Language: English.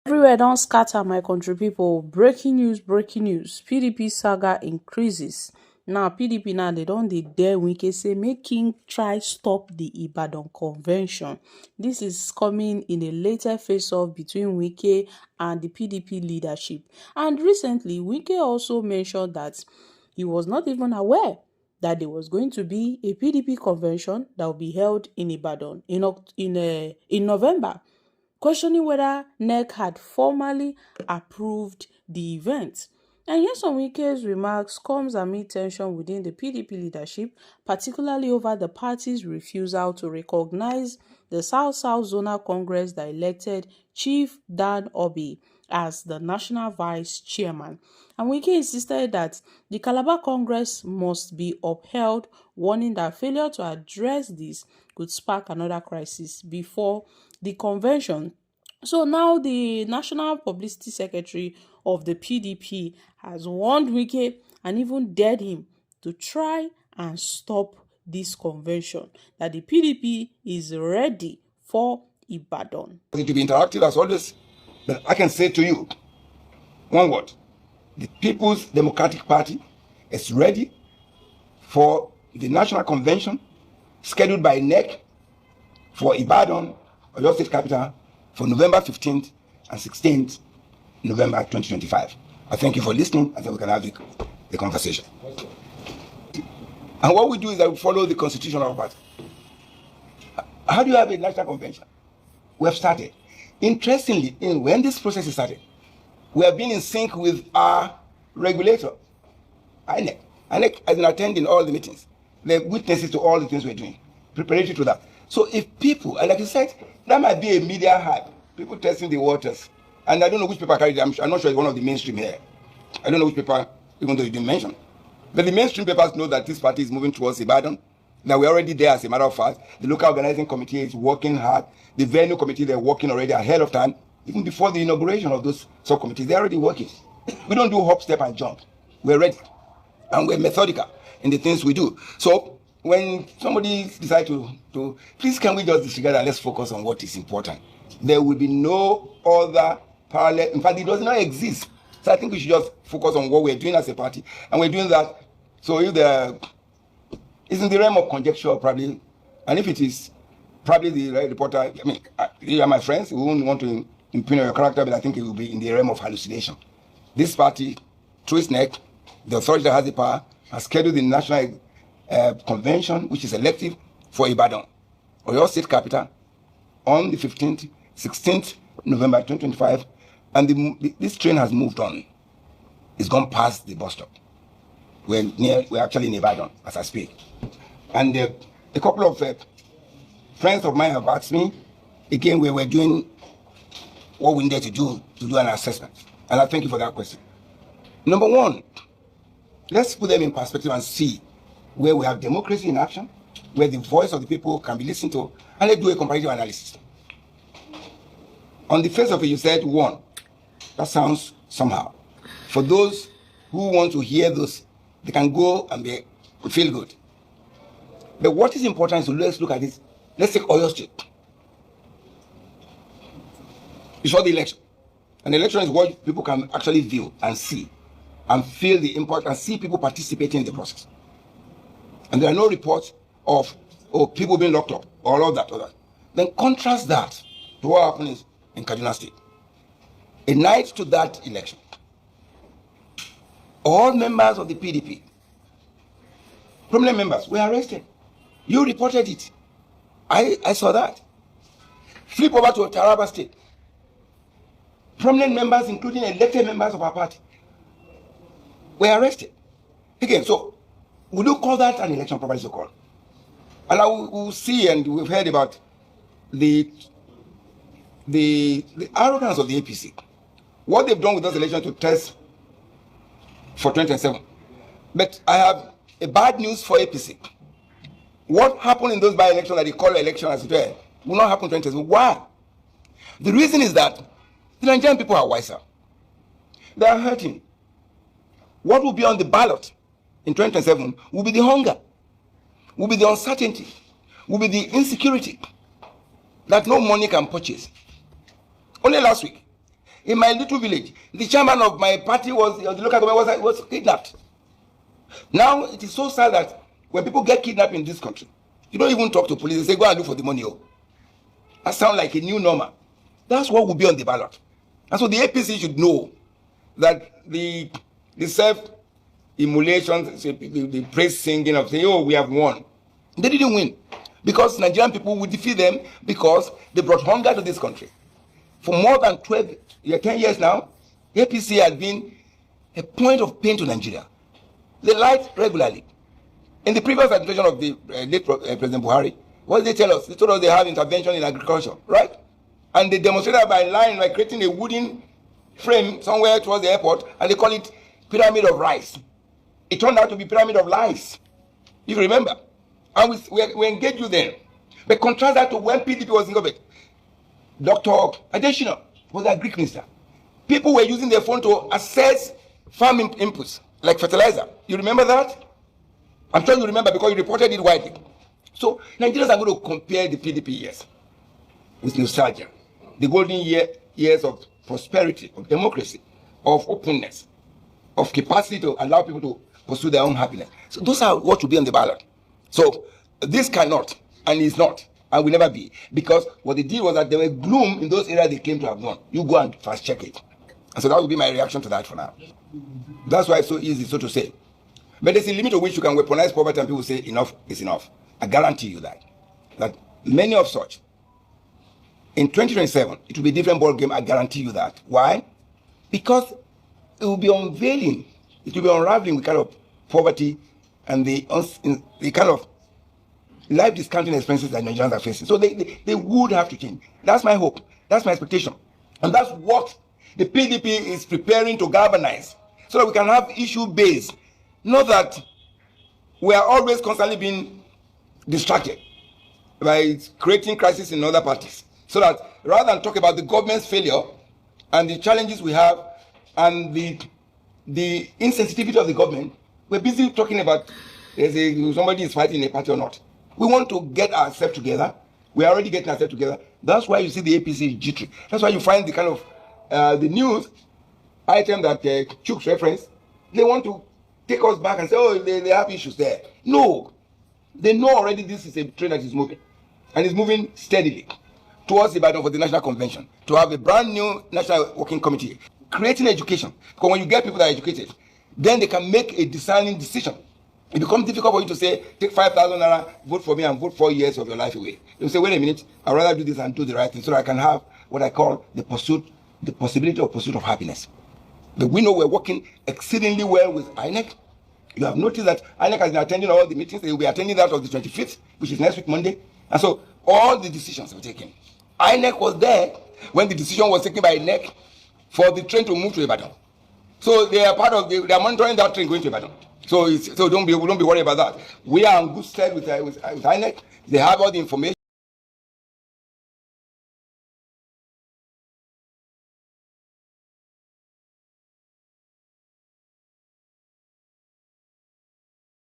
Everywhere don't scatter, my country people. Breaking news, breaking news. PDP saga increases. Now, PDP now, they don't dare Wike say, make King try stop the Ibadan convention. This is coming in a later face-off between Wike and the PDP leadership. And recently, Wike also mentioned that he was not even aware that there was going to be a PDP convention that will be held in Ibadan in November, questioning whether NEC had formally approved the event. And yes, some Wike's remarks comes amid tension within the PDP leadership, particularly over the party's refusal to recognize the South-South Zonal Congress that elected Chief Dan Obi as the national vice chairman. And Wike insisted that the Calabar Congress must be upheld, warning that failure to address this could spark another crisis before the convention. So now the National Publicity Secretary of the PDP has warned Wike and even dared him to try and stop this convention, that the PDP is ready for Ibadan. It will be interactive as always, but I can say to you one word: the People's Democratic Party is ready for the National Convention scheduled by NEC for Ibadan, or your state capital, for November 15th and 16th, November 2025. I thank you for listening. I think we can have the conversation. And what we do is that we follow the constitution of our party. How do you have a national convention? We have started. Interestingly, when this process is started, we have been in sync with our regulator, INEC. INEC has been attending all the meetings. They're witnesses to all the things we're doing, preparatory to that. So if people, and like you said, that might be a media hype, people testing the waters. And I don't know which paper carried it. I'm not sure it's one of the mainstream here. I don't know which paper, even though you didn't mention. But the mainstream papers know that this party is moving towards Ibadan. Now we're already there, as a matter of fact. The local organizing committee is working hard. The venue committee, they're working already ahead of time. Even before the inauguration of those subcommittees, they're already working. We don't do hop, step, and jump. We're ready. And we're methodical in the things we do. So when somebody decides to please, can we just disregard and let's focus on what is important? There will be no other parallel. In fact, it does not exist. So I think we should just focus on what we're doing as a party. And we're doing that. So if it's in the realm of conjecture, probably, and if it is probably the right reporter, I mean, you are my friends, we won't want to impugn your character, but I think it will be in the realm of hallucination. This party, through its neck, the authority that has the power, has scheduled the national convention, which is elective, for Ibadan, or your state capital, on the 15th, 16th November 2025, and this train has moved on. It's gone past the bus stop. We're actually in Ibadan as I speak. And a couple of friends of mine have asked me, again, we were doing what we needed to do an assessment. And I thank you for that question. Number one, let's put them in perspective and see where we have democracy in action, where the voice of the people can be listened to, and let's do a comparative analysis. On the face of it, you said one. That sounds somehow. For those who want to hear those, they can go and feel good. But what is important is to let's look at this. Let's take Oyo State. You saw the election. An election is what people can actually view and see and feel the impact and see people participating in the process. And there are no reports of people being locked up or all that. Then contrast that to what happened in Kaduna State. A night to that election, all members of the PDP, prominent members, were arrested. You reported it. I saw that. Flip over to Taraba State. Prominent members, including elected members of our party, were arrested. Again, so would you call that an election properly so called? And we'll see, and we've heard about the arrogance of the APC. What they've done with those elections to test for 2027. But I have a bad news for APC. What happened in those by-elections that they call election as well will not happen in 2027. Why? The reason is that the Nigerian people are wiser. They are hurting. What will be on the ballot in 2027 will be the hunger, will be the uncertainty, will be the insecurity that no money can purchase. Only last week, In my little village, the chairman of my party was, the local government was kidnapped. Now, it is so sad that when people get kidnapped in this country, you don't even talk to police. They say, go and look for the money. That sounds like a new normal. That's what will be on the ballot. And so the APC should know that the self-immolation, the praise singing of saying, oh, we have won. They didn't win. Because Nigerian people will defeat them because they brought hunger to this country. For more than 10 years now, the APC has been a point of pain to Nigeria. They lied regularly. In the previous administration of the late President Buhari, what did they tell us? They told us they have intervention in agriculture, right? And they demonstrated by lying, by creating a wooden frame somewhere towards the airport, and they call it pyramid of rice. It turned out to be pyramid of lies, if you remember. And we engaged you then. But contrast that to when PDP was in government. Dr. Adeshina was a Greek minister. People were using their phone to assess farm inputs, like fertilizer. You remember that? I'm sure you remember because you reported it widely. So Nigerians are going to compare the PDP years with nostalgia. The golden years of prosperity, of democracy, of openness, of capacity to allow people to pursue their own happiness. So those are what will be on the ballot. So this cannot and is not and will never be, because what they did was that there were gloom in those areas they claim to have won. You go and fast check it. And so that will be my reaction to that for now. That's why it's so easy, so to say. But there's a limit to which you can weaponize poverty and people say enough is enough. I guarantee you that many of such, in 2027, it will be a different ball game. I guarantee you that. Why? Because it will be unveiling, it will be unraveling the kind of poverty and the kind of life discounting expenses that Nigerians are facing. So they would have to change. That's my hope. That's my expectation. And that's what the PDP is preparing to galvanize so that we can have issue based. Not that we are always constantly being distracted by creating crisis in other parties. So that rather than talk about the government's failure and the challenges we have and the insensitivity of the government, we're busy talking about somebody is fighting in a party or not. We want to get ourselves together. We are already getting ourselves together. That's why you see the APC is jittery. That's why you find the kind of the news item that Chooks referenced. They want to take us back and say, oh, they have issues there. No. They know already this is a train that is moving. And it's moving steadily towards Ibadan for the National Convention, to have a brand new National Working Committee, creating education. Because when you get people that are educated, then they can make a discerning decision. It becomes difficult for you to say, take 5,000 naira, vote for me, and vote 4 years of your life away. You say, wait a minute, I'd rather do this and do the right thing so that I can have what I call the possibility of pursuit of happiness. But we know we're working exceedingly well with INEC. You have noticed that INEC has been attending all the meetings. They will be attending that on the 25th, which is next week, Monday. And so all the decisions were taken. INEC was there when the decision was taken by INEC for the train to move to Ibadan. So they are part of they are monitoring that train going to Ibadan. So don't be worried about that. We are on good stead with INEC. They have all the information.